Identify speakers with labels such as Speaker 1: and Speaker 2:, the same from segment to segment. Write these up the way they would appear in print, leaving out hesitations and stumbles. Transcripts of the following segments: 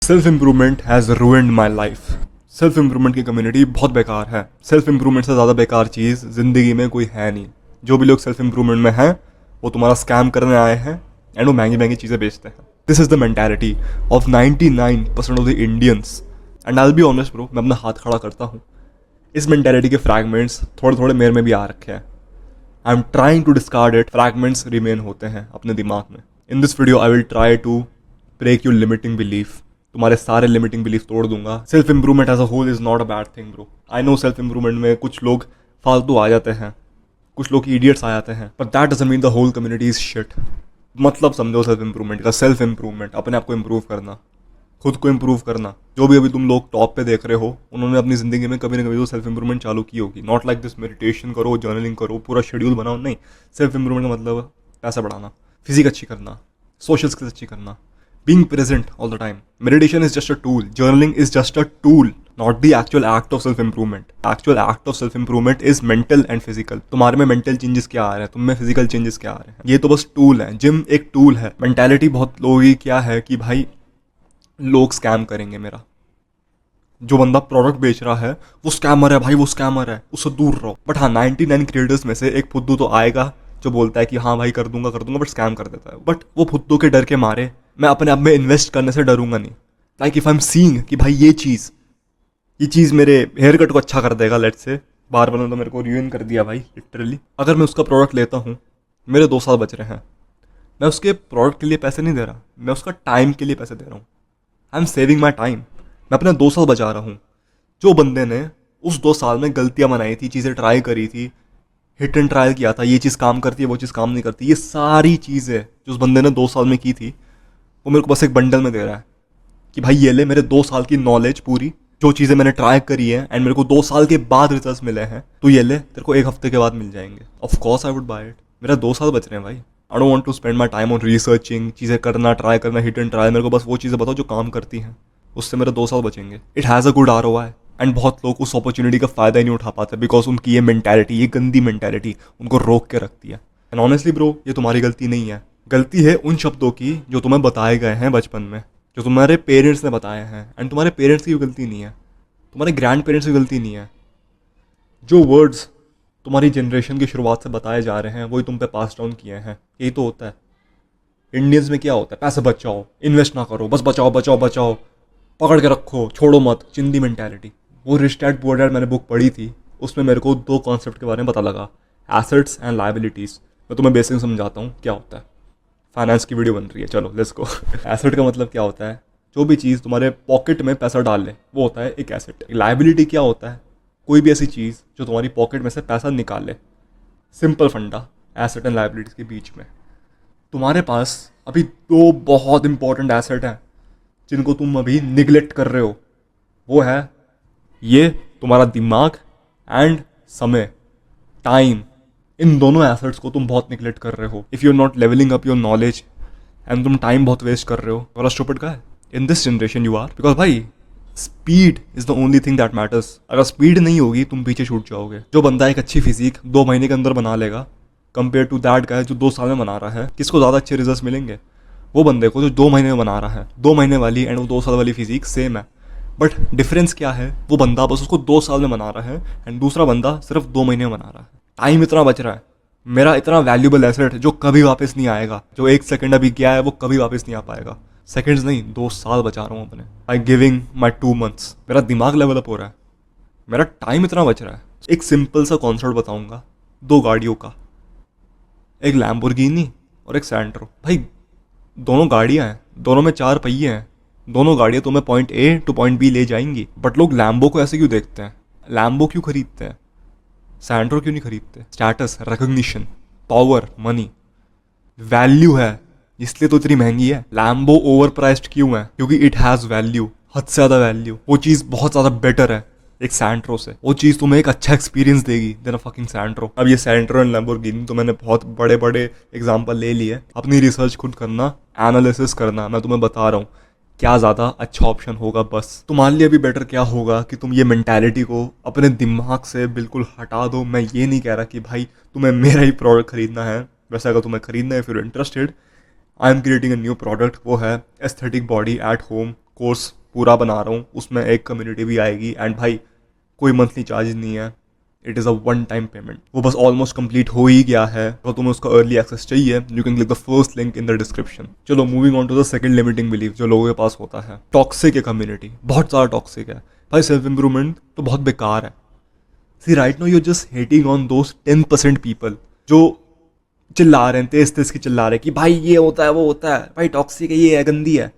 Speaker 1: Self improvement has ruined my life. Self improvement की community बहुत बेकार है। सेल्फ इम्प्रूवमेंट से ज़्यादा बेकार चीज़ ज़िंदगी में कोई है नहीं। जो भी लोग सेल्फ इम्प्रूवमेंट में हैं वो तुम्हारा स्कैम करने आए हैं एंड वो महंगी महंगी चीज़ें बेचते हैं। This is the mentality of 99% of the Indians and I will be honest bro, मैं अपना हाथ खड़ा करता हूँ। इस मैंटेलिटी के फ्रैगमेंट्स थोड़े थोड़े मेरे में भी आ रखे हैं। I am trying to discard it. Fragments remain होते हैं अपने दिमाग में। In this video I will try to break your limiting belief. तुम्हारे सारे लिमिटिंग बिलीफ तोड़ दूंगा। Self improvement as a whole is not a bad thing bro. I know self improvement में कुछ लोग फालतू आ जाते हैं, कुछ लोग इडियट्स आ जाते हैं, but that doesn't mean the whole community is shit. मतलब समझो सेल्फ इंप्रूवमेंट का, सेल्फ इंप्रूवमेंट अपने आप को इंप्रूव करना, खुद को इंप्रूव करना। जो भी अभी तुम लोग टॉप पे देख रहे हो उन्होंने अपनी जिंदगी में कभी ना कभी तो सेल्फ इंप्रूवमेंट चालू की होगी। नॉट लाइक दिस मेडिटेशन करो, जर्नलिंग करो, पूरा शेड्यूल बनाओ, नहीं। सेल्फ इंप्रूवमेंट का मतलब पैसा बढ़ाना, फिजिक अच्छी करना, सोशल स्किल्स अच्छी करना, being present all the time. Meditation is just a tool. Journaling is just a tool, not the actual act of self-improvement. Actual act of self-improvement is mental and physical. तुम्हारे में mental changes क्या आ रहे हैं, तुम में physical changes क्या आ रहे हैं, ये तो बस tool है। जिम एक tool है। Mentality बहुत लोगों की क्या है कि भाई लोग स्कैम करेंगे मेरा। जो बंदा प्रोडक्ट बेच रहा है वो स्कैमर है भाई, वो स्कैमर है, उससे दूर रहो। बट हाँ, 99 क्रिएटर्स में से एक फुद्दू तो आएगा जो बोलता है कि हाँ भाई कर दूंगा बट स्कैम कर देता है। बट वो फुद्दू के डर के मारे मैं अपने आप में इन्वेस्ट करने से डरूंगा नहीं। Like if I am seeing कि भाई ये चीज़ मेरे हेयर कट को अच्छा कर देगा, लेट्स से बार बार तो मेरे को रियून कर दिया भाई लिटरली। अगर मैं उसका प्रोडक्ट लेता हूँ, मेरे 2 साल बच रहे हैं, मैं उसके प्रोडक्ट के लिए पैसे नहीं दे रहा, मैं उसका टाइम के लिए पैसे दे रहा हूँ। I am saving my time. मैं अपने 2 साल बचा रहा हूँ। जो बंदे ने उस 2 साल में गलतियाँ बनाई थी, चीज़ें ट्राई करी थी, हिट एंड ट्रायल किया था, ये चीज़ काम करती है, वो चीज़ काम नहीं करती, ये सारी चीज़ें जो उस बंदे ने 2 साल में की थी वो मेरे को बस एक बंडल में दे रहा है कि भाई ये ले मेरे 2 साल की नॉलेज पूरी, जो चीज़ें मैंने ट्राई करी है एंड मेरे को 2 साल के बाद रिजल्ट मिले हैं, तो ये ले, तेरे को 1 हफ्ते के बाद मिल जाएंगे। Of course I would buy it. मेरा 2 साल बच रहे हैं भाई। I don't want to spend my time on researching, चीज़ें करना, ट्राई करना, हिट एंड ट्रायल। मेरे को बस वो चीज़ें बताओ जो काम करती हैं, उससे मेरे 2 साल बचेंगे। It has a good ROI and बहुत लोग उस अपॉर्चुनिटी का फ़ायदा ही नहीं उठा पाते बिकॉज उनकी ये मेंटालिटी, ये गंदी मेंटालिटी उनको रोक के रखती है। एंड ऑनेस्टली ब्रो, ये तुम्हारी गलती नहीं है। गलती है उन शब्दों की जो तुम्हें बताए गए हैं बचपन में, जो तुम्हारे पेरेंट्स ने बताए हैं। एंड तुम्हारे पेरेंट्स की भी गलती नहीं है, तुम्हारे ग्रैंड पेरेंट्स की गलती नहीं है। जो वर्ड्स तुम्हारी जनरेशन की शुरुआत से बताए जा रहे हैं वही तुम पे पास डाउन किए हैं। यही तो होता है। इंडियंस में क्या होता है, पैसे बचाओ, इन्वेस्ट ना करो, बस बचाओ बचाओ बचाओ, पकड़ के रखो, छोड़ो मत, चिंदी मेंटालिटी। वो रिच डैड पुअर डैड मैंने बुक पढ़ी थी, उसमें मेरे को 2 कॉन्सेप्ट के बारे में पता लगा, एसेट्स एंड लायबिलिटीज़। मैं तुम्हें बेसिक समझाता हूँ क्या होता है। फाइनेंस की वीडियो बन रही है, चलो लेट्स गो। एसेट का मतलब क्या होता है, जो भी चीज़ तुम्हारे पॉकेट में पैसा डाल ले वो होता है एक एसेट। लायबिलिटी क्या होता है, कोई भी ऐसी चीज़ जो तुम्हारी पॉकेट में से पैसा निकाल ले। सिंपल फंडा एसेट एंड लायबिलिटीज़ के बीच में। तुम्हारे पास अभी 2 बहुत इंपॉर्टेंट एसेट हैं जिनको तुम अभी निगलेक्ट कर रहे हो। वो है ये तुम्हारा दिमाग एंड समय, टाइम। इन दोनों एसेट्स को तुम बहुत निगलेक्ट कर रहे हो। If you are not levelling up your knowledge and तुम टाइम बहुत वेस्ट कर रहे हो, थोड़ा स्टूपिड का है। In this generation you are, because भाई speed is the only thing that matters. अगर स्पीड नहीं होगी तुम पीछे छूट जाओगे। जो बंदा एक अच्छी फिजिक 2 महीने के अंदर बना लेगा कंपेयर टू दैट गाय जो 2 साल में बना रहा है, किसको ज़्यादा अच्छे रिजल्ट मिलेंगे? वो बंदे को जो 2 महीने में बना रहा है। 2 महीने वाली एंड वो 2 साल वाली फिजिक सेम है, बट डिफरेंस क्या है, वो बंदा बस उसको 2 साल में बना रहा है एंड दूसरा बंदा सिर्फ 2 महीने में बना रहा है। टाइम इतना बच रहा है, मेरा इतना वैल्यूबल एसेट जो कभी वापस नहीं आएगा। जो 1 सेकंड अभी गया है वो कभी वापस नहीं आ पाएगा। सेकंड्स नहीं, 2 साल बचा रहा हूँ अपने। I giving my 2 months। मेरा दिमाग लेवल अप हो रहा है, मेरा टाइम इतना बच रहा है। एक सिंपल सा कॉन्सेप्ट बताऊंगा 2 गाड़ियों का, एक लैम्बोर्गिनी और एक सैंट्रो। भाई दोनों गाड़ियाँ हैं, दोनों में 4 पहिए हैं, दोनों गाड़ियाँ तुम्हें point A two point B ले जाएंगी। बट लोग लैम्बो को ऐसे क्यों देखते हैं? लैम्बो क्यों खरीदते हैं, सैंट्रो क्यों नहीं खरीदते? Status, recognition, power, money, value है इसलिए तो इतनी महंगी है। लैम्बो ओवर प्राइस्ड क्यों है? क्योंकि इट हैज़ वैल्यू, हद से ज़्यादा वैल्यू। वो चीज़ बहुत ज़्यादा बेटर है एक सैंट्रो से। वो चीज़ तुम्हें एक अच्छा एक्सपीरियंस देगी देन अ फकिंग सैंट्रो। अब ये सैंट्रो एंड लैम्बोर्गिनी तो मैंने बहुत बड़े बड़े एग्जांपल ले लिए। अपनी रिसर्च खुद करना, एनालिसिस करना। मैं तुम्हें बता रहा हूँ क्या ज़्यादा अच्छा ऑप्शन होगा। बस तुम्हारे लिए भी बेटर क्या होगा कि तुम ये मेंटालिटी को अपने दिमाग से बिल्कुल हटा दो। मैं ये नहीं कह रहा कि भाई तुम्हें मेरा ही प्रोडक्ट खरीदना है। वैसे अगर तुम्हें खरीदना है, फिर interested, I am creating a new product. वो है aesthetic body at home course पूरा बना रहा हूँ उसमें एक कम्युनिटी भी आएगी, एंड भाई कोई मंथली चार्ज नहीं है, it is a one time payment. वो बस ऑलमोस्ट कंप्लीट हो ही गया है। अगर तुम्हें उसका अर्ली एक्सेस चाहिए, you can click the first link in the description. चलो moving on to the second limiting belief जो लोगों के पास होता है, टॉक्सिक है कम्युनिटी, बहुत ज़्यादा टॉक्सिक है भाई। सेल्फ इंप्रूवमेंट तो बहुत बेकार है। See right now you just hating on those 10% people जो चिल्ला रहे हैं, तेज तेज की चिल्ला रहे हैं कि भाई ये होता है वो होता है, भाई टॉक्सिक है, ये है, गंदी है।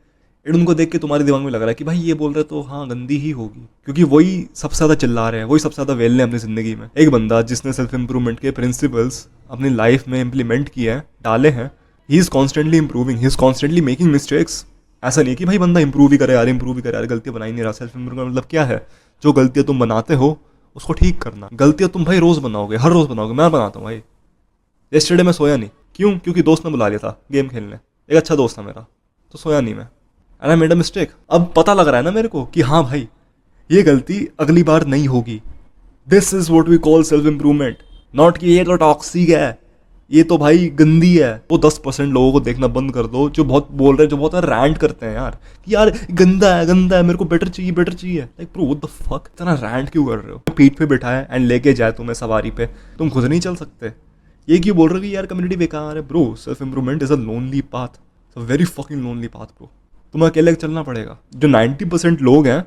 Speaker 1: एंड उनको देख के तुम्हारे दिमाग में लग रहा है कि भाई ये बोल रहे तो हाँ गंदी ही होगी, क्योंकि वही सबसे ज़्यादा चिल्ला रहे हैं, वही सबसे ज़्यादा वेल ने अपनी ज़िंदगी में। एक बंदा जिसने सेल्फ इंप्रूवमेंट के प्रिंसिपल्स अपनी लाइफ में इंप्लीमेंट किए हैं, डाले हैं, he is constantly improving, he is constantly making mistakes. ऐसा नहीं कि भाई बंदा इंप्रूव ही करे यार, इंप्रूव ही करे यार, गलतियाँ बना ही नहीं रहा। सेल्फ इंप्रूवमेंट मतलब क्या है? जो गलतियाँ तुम बनाते हो उसको ठीक करना। गलतियाँ तुम भाई रोज़ बनाओगे, हर रोज़ बनाओगे। मैं बनाता हूँ भाई। येस्टरडे मैं सोया नहीं, क्यों? क्योंकि दोस्त ने बुला लिया था गेम खेलने, एक अच्छा दोस्त था मेरा, तो सोया नहीं मैं, and I made a mistake. अब पता लग रहा है ना मेरे को कि हाँ भाई ये गलती अगली बार नहीं होगी। This is what we call self improvement, not कि ये तो टॉक्सिक है, ये तो भाई गंदी है। वो 10% लोगों को देखना बंद कर दो जो बहुत बोल रहे हैं, जो बहुत रैंट करते हैं यार कि यार गंदा है, मेरे को बेटर चाहिए, बेटर चाहिए। Like bro what the fuck, इतना रैंट क्यों कर रहे हो? पीठ पे बिठाए एंड लेके जाए तुम्हें सवारी पे, तुम खुद नहीं चल सकते। ये क्यों बोल रहे हो कि यार कम्युनिटी बेकार है? Bro self improvement is a lonely path, very fucking lonely path bro. तुम्हें अकेले चलना पड़ेगा। जो 90% लोग हैं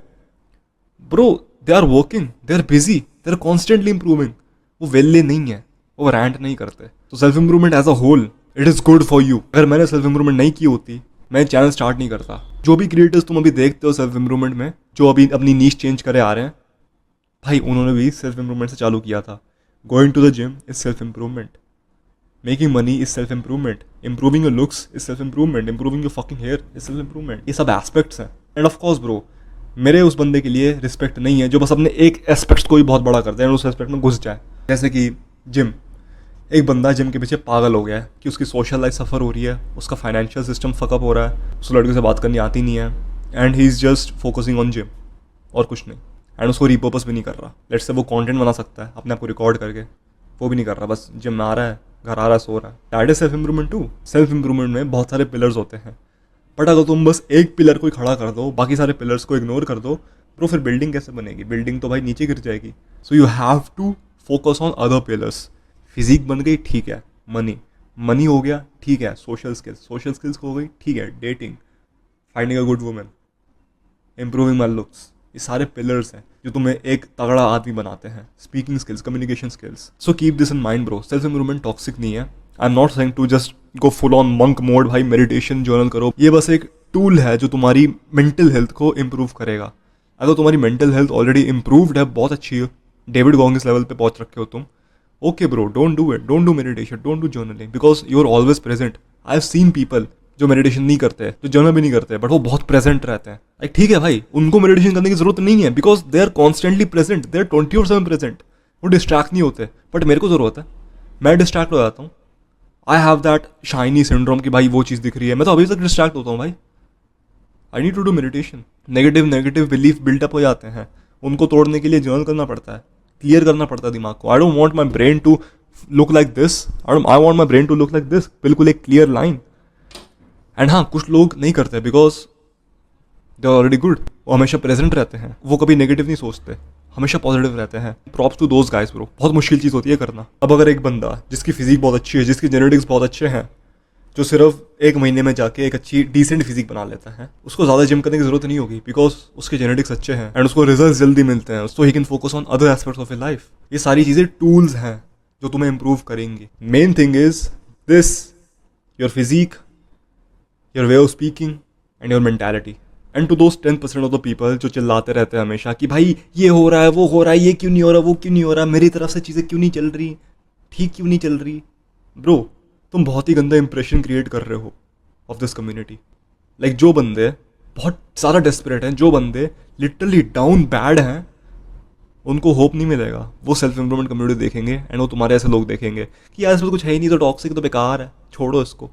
Speaker 1: bro, they are working, they are busy, they are constantly improving. वो वेल्ले नहीं है, वो रैंट नहीं करते। तो self improvement as a whole it is good for you. अगर मैंने सेल्फ इंप्रूवमेंट नहीं की होती, मैं चैनल स्टार्ट नहीं करता। जो भी क्रिएटर्स तुम अभी देखते हो सेल्फ इंप्रूवमेंट में, जो अभी अपनी नीश चेंज करे आ रहे हैं, भाई उन्होंने भी सेल्फ इंप्रूवमेंट से चालू किया था। Going to the gym is self improvement, making money is self improvement, improving your looks is self improvement, improving your fucking hair is self improvement. ये सब एस्पेक्ट्स हैं। एंड ऑफ कोर्स ब्रो, मेरे उस बंदे के लिए रिस्पेक्ट नहीं है जो बस अपने एक एस्पेक्ट को ही बहुत बड़ा कर दे और उस एस्पेक्ट में घुस जाए। जैसे कि जिम, एक बंदा जिम के पीछे पागल हो गया है कि उसकी सोशल लाइफ सफ़र हो रही है, उसका फाइनेंशियल सिस्टम फकअप हो रहा है, उसको लड़कियों से बात करनी आती नहीं है, and he is just focusing on gym और कुछ नहीं। एंड उसको रिपर्पस भी नहीं कर रहा। लेट्स से वो कंटेंट बना सकता है अपने आप को रिकॉर्ड करके, वो भी नहीं कर रहा, बस जिम में आ रहा है, घर आ रहा है, सो रहा है। That is self improvement too. Self improvement में बहुत सारे पिलर्स होते हैं, बट अगर तुम बस एक पिलर को ही खड़ा कर दो, बाकी सारे पिलर्स को इग्नोर कर दो, तो फिर बिल्डिंग कैसे बनेगी? बिल्डिंग तो भाई नीचे गिर जाएगी। So you have to focus on other pillars. Physique बन गई, ठीक है, मनी हो गया, ठीक है, सोशल स्किल्स हो गई, ठीक है, dating, finding a good women, improving my looks, ये सारे पिलर्स हैं जो तुम्हें एक तगड़ा आदमी बनाते हैं। Speaking skills, communication skills. So keep this in mind bro, self improvement toxic नहीं है। I am not saying to just go full on monk mode, भाई मेडिटेशन जर्नल करो। ये बस एक टूल है जो तुम्हारी मेंटल हेल्थ को इम्प्रूव करेगा। अगर तुम्हारी मेंटल हेल्थ ऑलरेडी इम्प्रूव्ड है, बहुत अच्छी है, डेविड गॉगिंस लेवल पे पहुंच रखे हो तुम, okay bro, don't do it, don't do meditation, don't do journaling, because you are always present. I have seen people जो मेडिटेशन नहीं करते, जो जर्नल भी नहीं करते, बट वो बहुत प्रेजेंट रहते हैं। लाइक ठीक है भाई, उनको मेडिटेशन करने की जरूरत नहीं है, because they are constantly present, they are 24/7 present, वो डिस्ट्रैक्ट नहीं होते। बट मेरे को जरूरत है, मैं डिस्ट्रैक्ट हो जाता हूँ। I have that shiny syndrome कि भाई वो चीज़ दिख रही है, मैं तो अभी तक डिस्ट्रैक्ट होता हूँ भाई। I need to do meditation. Negative belief built up हो जाते हैं, उनको तोड़ने के लिए जर्नल करना पड़ता है, क्लियर करना पड़ता है दिमाग को। I don't want my brain to look like this, I want my brain to look like this, बिल्कुल एक क्लियर लाइन। एंड हाँ, कुछ लोग नहीं करते because they are already good, वो हमेशा प्रेजेंट रहते हैं, वो कभी नेगेटिव नहीं सोचते, हमेशा पॉजिटिव रहते हैं। Props to those guys bro, बहुत मुश्किल चीज़ होती है करना। अब अगर एक बंदा जिसकी फिजिक बहुत अच्छी है, जिसकी जेनेटिक्स बहुत अच्छे हैं, जो सिर्फ एक महीने में जाके एक अच्छी डिसेंट फिजिक बना लेता है, उसको ज़्यादा जिम करने की जरूरत नहीं होगी, बिकॉज उसके जेनेटिक्स अच्छे हैं एंड उसको रिजल्ट जल्दी मिलते हैं, so he can focus on other aspects of his life. ये सारी चीज़ें टूल्स हैं जो तुम्हें इंप्रूव करेंगी। Main thing is this, your physique, your way of speaking and your mentality. And to those 10% of the people जो चिल्लाते रहते हैं हमेशा कि भाई ये हो रहा है, वो हो रहा है, ये क्यों नहीं हो रहा, वो क्यों नहीं हो रहा, मेरी तरफ से चीज़ें क्यों नहीं चल रही, ठीक क्यों नहीं चल रही, ब्रो तुम बहुत ही गंदा इंप्रेशन क्रिएट कर रहे हो ऑफ दिस कम्युनिटी। लाइक जो बंदे बहुत ज़्यादा डेस्परेट हैं, जो बंदे लिटरली डाउन बैड हैं, उनको होप नहीं मिलेगा। वो सेल्फ इंप्रूवमेंट कम्युनिटी देखेंगे एंड वो तुम्हारे ऐसे लोग देखेंगे कि यार इसमें कुछ है ही नहीं, तो टॉक्सिक, तो बेकार है, छोड़ो इसको,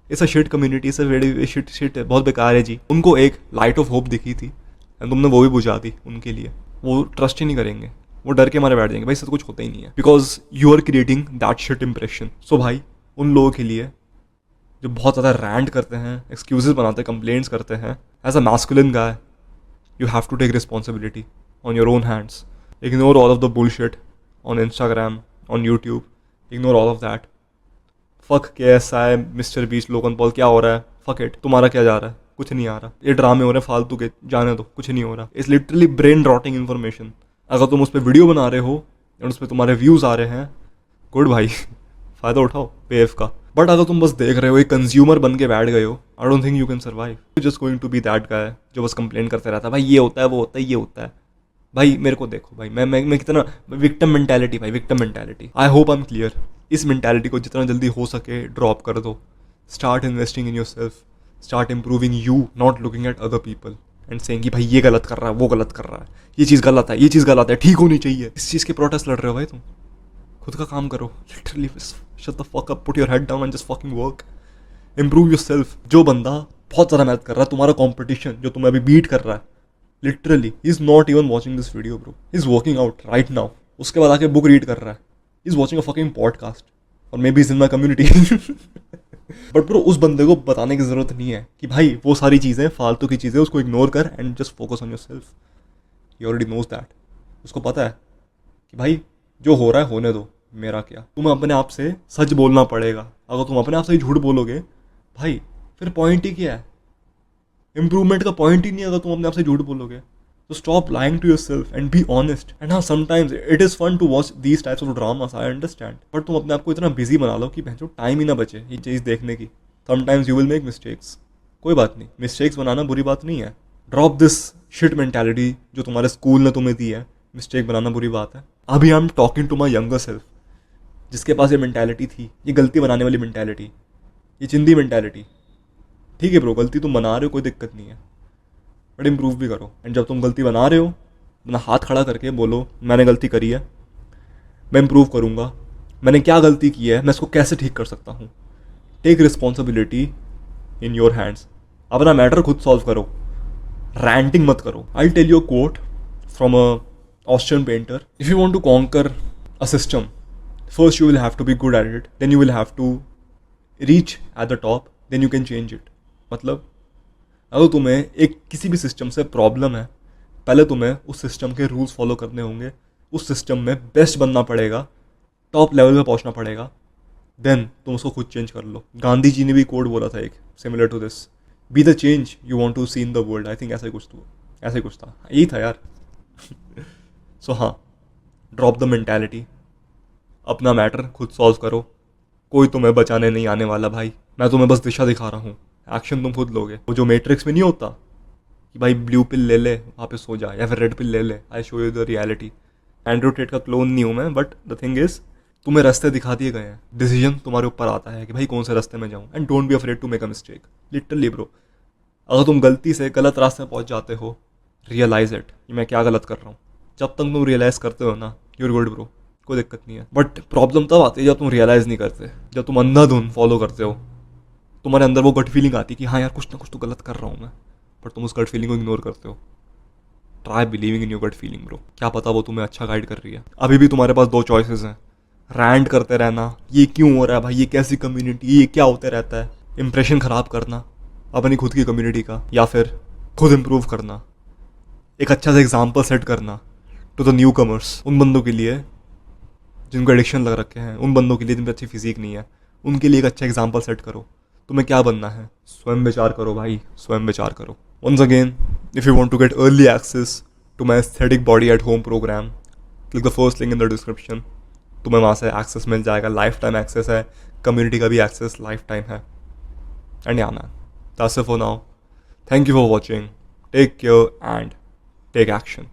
Speaker 1: it's a shit community, it's a very shit है, बहुत बेकार है जी। उनको एक लाइट ऑफ होप दिखी थी एंड तुमने वो भी बुझा दी उनके लिए। वो ट्रस्ट ही नहीं करेंगे, वो डर के मारे बैठ जाएंगे, भाई इससे कुछ होता ही नहीं है, because you are creating that shit impression. So भाई उन लोगों के लिए जो बहुत ज़्यादा रैंट करते हैं, एक्सक्यूजेस बनाते हैं, कंप्लेंट्स करते हैं, as a masculine guy, you have to take responsibility on your own hands. Ignore all of the bullshit on Instagram, on YouTube. Ignore all of that. Fuck KSI, Mr. Beast, Logan Paul, क्या हो रहा है? Fuck it. तुम्हारा क्या जा रहा है? कुछ नहीं आ रहा. ये ड्रामे हो रहे हैं फालतू के, जाने दो, कुछ नहीं हो रहा. It's literally brain rotting information. अगर तुम उस पर वीडियो बना रहे हो और उस पर तुम्हारे व्यूज आ रहे हैं, गुड भाई, फायदा उठाओ पेफ का. बट अगर तुम बस देख रहे हो, एक कंज्यूमर बन के बैठ गए हो, I don't think you can survive. You just going to be that guy जो बस कंप्लेन करते रहता है, भाई ये होता है, वो होता है, ये होता है. भाई मेरे को देखो भाई, मैं कितना विक्टिम मेंटालिटी, भाई victim mentality. I hope I am clear. इस मेंटालिटी को जितना जल्दी हो सके ड्रॉप कर दो. Start investing in your self, start improving you, not looking at other people and saying कि भाई ये गलत कर रहा है, वो गलत कर रहा है, ये चीज़ गलत है, ये चीज़ गलत है, ठीक होनी चाहिए. इस चीज़ के प्रोटेस्ट लड़ रहे हो भाई तुम. खुद का काम करो. Literally shut the fuck up, put your head down and just fucking work. Improve yourself. जो बंदा बहुत ज़्यादा मेहनत कर रहा है, तुम्हारा कंपटीशन जो तुम्हें अभी बीट कर रहा है, literally he is not even watching this video bro, he is working out right now. उसके बाद आके बुक रीड कर रहा है, he is watching a fucking podcast और maybe is in my community. But bro उस बंदे को बताने की ज़रूरत नहीं है कि भाई वो सारी चीज़ें फालतू की चीज़ें, उसको इग्नोर कर and just focus on your self. He already knows that. उसको पता है कि भाई जो हो रहा है होने दो, मेरा क्या. तुम्हें अपने आप से सच बोलना पड़ेगा. अगर तुम अपने आप से ही झूठ बोलोगे भाई, फिर पॉइंट ही क्या है? इंप्रूवमेंट का पॉइंट ही नहीं है अगर तुम अपने आप से झूठ बोलोगे. तो stop lying to yourself and be honest. And हाँ, sometimes it is fun to watch these types of dramas, I understand. But तुम अपने आप को इतना बिजी बना लो कि भैंसो टाइम ही ना बचे ये चीज़ देखने की. Sometimes you will make mistakes, कोई बात नहीं. मिस्टेक्स बनाना बुरी बात नहीं है. ड्रॉप दिस शिट मेंटालिटी जो तुम्हारे स्कूल ने तुम्हें दी है. मिस्टेक बनाना बुरी बात है. अभी I am talking to my younger self जिसके पास ये मेंटालिटी थी, ये गलती बनाने वाली मेंटालिटी, ये चिंदी मेंटालिटी. ठीक है ब्रो, गलती तुम बना रहे हो, कोई दिक्कत नहीं है, बट इम्प्रूव भी करो. एंड जब तुम गलती बना रहे हो, अपना हाथ खड़ा करके बोलो मैंने गलती करी है, मैं इम्प्रूव करूँगा, मैंने क्या गलती की है, मैं इसको कैसे ठीक कर सकता हूँ. Take responsibility in your hands. अपना मैटर खुद सॉल्व करो, रैंटिंग मत करो. I tell you a quote from a Austrian painter. If you want to conquer a system, first you will have to be good at it, then you will have to reach at the top, then you can change it. मतलब अगर तुम्हें एक किसी भी system से problem है, पहले तुम्हें उस सिस्टम के रूल्स फॉलो करने होंगे, उस सिस्टम में बेस्ट बनना पड़ेगा, टॉप लेवल पे पहुंचना पड़ेगा, देन तुम उसको खुद चेंज कर लो. गांधी जी ने भी कोड बोला था एक similar to this, be the change you want to see in the world. I think ऐसा ही कुछ था, यही था यार. सो हाँ, ड्रॉप द मेंटालिटी, अपना मैटर खुद सॉल्व करो. कोई तुम्हें बचाने नहीं आने वाला भाई, मैं तुम्हें बस दिशा दिखा रहा हूँ. एक्शन तुम खुद लोगे. वो जो मैट्रिक्स में नहीं होता कि भाई ब्लू पिल ले ले वहाँ पे सो जा, या फिर रेड पिल ले ले, I show you the reality. Andrew Tate का क्लोन नहीं हूँ मैं, बट द थिंग इज तुम्हें रास्ते दिखा दिए गए हैं, डिसीजन तुम्हारे ऊपर आता है कि भाई कौन से रास्ते में जाऊँ. And don't be afraid to make a mistake. Literally bro, अगर तुम गलती से गलत रास्ते में पहुँच जाते हो, रियलाइज इट कि मैं क्या गलत कर रहा हूँ. जब तक तुम रियलाइज़ करते हो ना, यूर गुड ब्रो, कोई दिक्कत नहीं है. बट प्रॉब्लम तब आती है जब तुम रियलाइज़ नहीं करते, जब तुम अंधाधुन फॉलो करते हो. तुम्हारे अंदर वो गट फीलिंग आती है कि हाँ यार कुछ ना कुछ तो गलत कर रहा हूँ मैं, बट तुम उस गट फीलिंग को इग्नोर करते हो. Try believing in your gut feeling bro. क्या पता वो तुम्हें अच्छा गाइड कर रही है. अभी भी तुम्हारे पास दो चॉइसेस हैं. रैंट करते रहना, ये क्यों हो रहा है भाई, ये कैसी कम्युनिटी, ये क्या होते रहता है, इंप्रेशन ख़राब करना अपनी खुद की कम्युनिटी का, या फिर खुद इम्प्रूव करना, एक अच्छा सा एग्जाम्पल सेट करना टू द न्यू कमर्स. उन बंदों के लिए जिनको एडिक्शन लग रखे हैं, उन बंदों के लिए जिन पर अच्छी फिजिक नहीं है, उनके लिए एक अच्छा एग्जाम्पल सेट करो. तुम्हें क्या बनना है, स्वयं विचार करो भाई, स्वयं विचार करो. Once again, if you want to get early access to my aesthetic body at home program, click the first link in the description. तुम्हें वहाँ से एक्सेस मिल जाएगा. लाइफ टाइम एक्सेस है, कम्युनिटी का भी एक्सेस लाइफ टाइम है. And yeah man, that's it for now. Thank you for watching. Take care and take action.